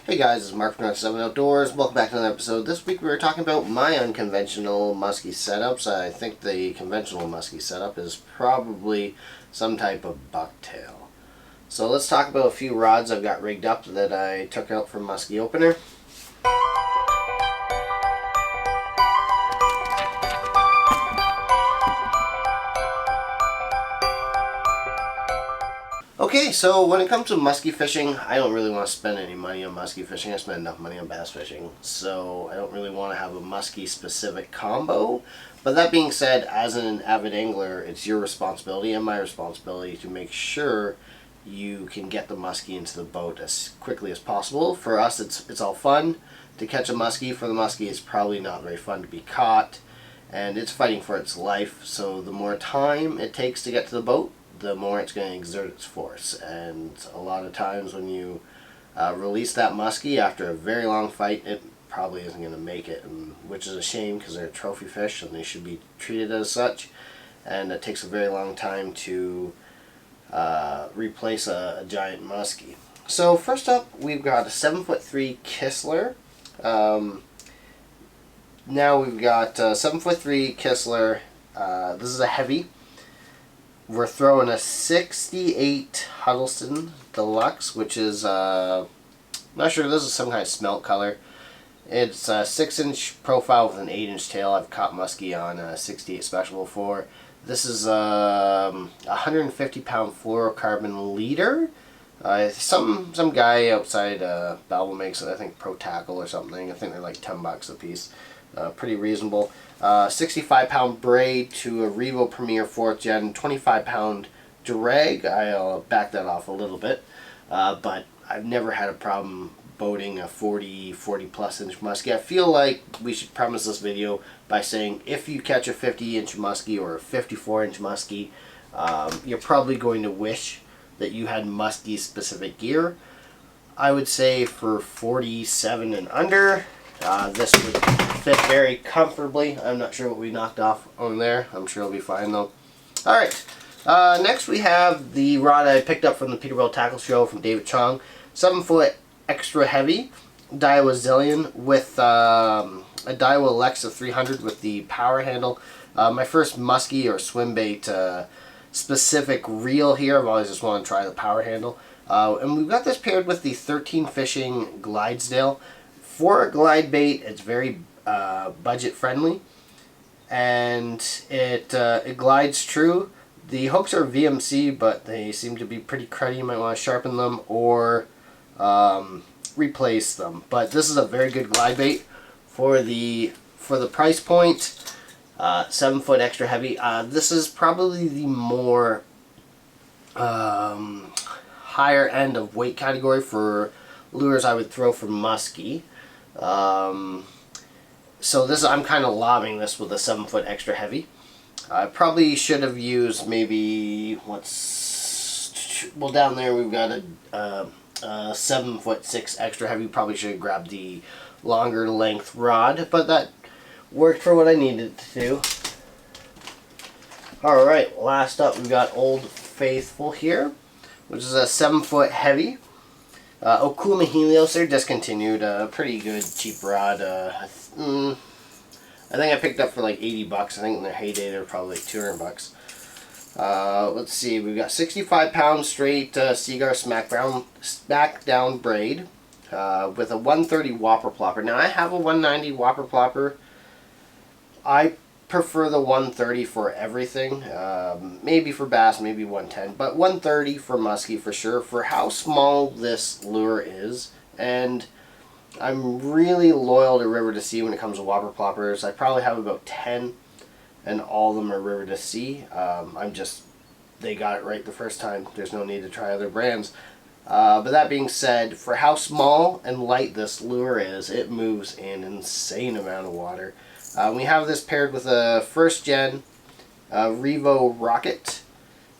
Hey guys, it's Mark from 7 Outdoors. Welcome back to another episode. This week we were talking about my unconventional muskie setups. I think the conventional muskie setup is probably some type of bucktail. So let's talk about a few rods I've got rigged up that I took out from Muskie Opener. Okay, so when it comes to muskie fishing, I don't really want to spend any money on muskie fishing. I spend enough money on bass fishing, so I don't really want to have a muskie specific combo. But that being said, as an avid angler, it's your responsibility and my responsibility to make sure you can get the muskie into the boat as quickly as possible. For us, it's all fun to catch a muskie. For the muskie, it's probably not very fun to be caught, and it's fighting for its life. So the more time it takes to get to the boat, the more it's going to exert its force. And a lot of times when you release that muskie after a very long fight, it probably isn't going to make it, which is a shame because they're a trophy fish and they should be treated as such. And it takes a very long time to replace a giant muskie. So first up, we've got a 7'3" Kistler. Now we've got a 7'3" Kistler. This is a heavy. We're throwing a 68 Huddleston Deluxe, which is, not sure, this is some kind of smelt color. It's a 6-inch profile with an 8-inch tail. I've caught muskie on a 68 Special before. This is a 150-pound fluorocarbon leader. Some guy outside Belleville makes it, I think Pro Tackle or something. I think they're like $10 a piece. Pretty reasonable. 65-pound braid to a Revo Premier 4th Gen, 25-pound drag. I'll back that off a little bit, but I've never had a problem boating a 40 plus inch muskie. I feel like we should premise this video by saying if you catch a 50-inch muskie or a 54-inch muskie, you're probably going to wish that you had muskie specific gear. I would say for 47 and under, this would fit very comfortably. I'm not sure what we knocked off on there. I'm sure it'll be fine though. Alright, next we have the rod I picked up from the Peterbilt Tackle Show from David Chong. 7-foot extra heavy daiwa zillion with a daiwa lexa 300 with the power handle. My first muskie or swim bait specific reel here. I've always just wanted to try the power handle. And we've got this paired with the 13 Fishing glidesdale. For a glide bait, it's very budget friendly, and it glides true. The hooks are VMC, but they seem to be pretty cruddy. You might want to sharpen them or replace them. But this is a very good glide bait for the price point. 7-foot extra heavy. This is probably the more higher end of weight category for lures I would throw for muskie. So this, I'm kind of lobbing this with a 7-foot extra heavy. I probably should have used maybe, well, down there we've got a 7'6" extra heavy. Probably should have grabbed the longer length rod, but that worked for what I needed to do. Alright, last up we've got Old Faithful here, which is a 7-foot heavy. Okuma Helios, they're discontinued. Pretty good, cheap rod. I think I picked up for like $80. I think in their heyday they were probably like $200. Let's see, we've got 65-pound straight Seaguar smackdown braid with a 130 whopper plopper. Now I have a 190 whopper plopper. I prefer the 130 for everything. Maybe for bass, maybe 110, but 130 for muskie for sure, for how small this lure is. And I'm really loyal to River to Sea when it comes to whopper ploppers. I probably have about 10, and all of them are River to Sea. They got it right the first time. There's no need to try other brands. But that being said, for how small and light this lure is, it moves an insane amount of water. We have this paired with a 1st Gen Revo Rocket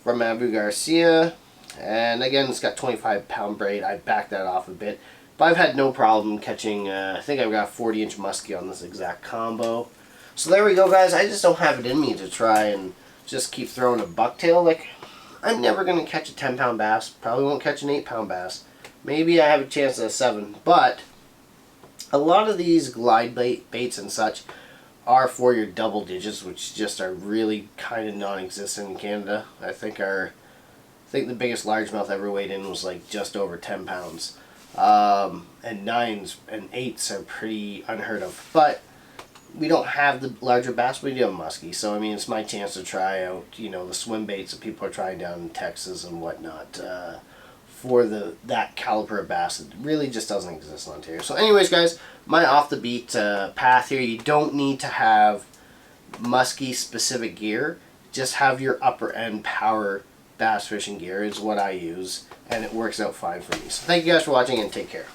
from Abu Garcia, and again it's got 25-pound braid. I backed that off a bit, but I've had no problem catching, I think I've got a 40-inch muskie on this exact combo. So there we go guys, I just don't have it in me to try and just keep throwing a bucktail. Like, I'm never going to catch a 10-pound bass, probably won't catch an 8-pound bass, maybe I have a chance at a 7. But a lot of these glide baits and such are for your double digits, which just are really kind of non-existent in Canada. I think the biggest largemouth ever weighed in was like just over 10 pounds. And 9s and 8s are pretty unheard of. But we don't have the larger bass, but we do have muskie. So, I mean, it's my chance to try out, the swim baits that people are trying down in Texas and whatnot. For that caliber of bass, it really just doesn't exist in Ontario. So anyways, guys, my off-the-beat path here, you don't need to have muskie-specific gear. Just have your upper-end power bass fishing gear is what I use, and it works out fine for me. So thank you guys for watching, and take care.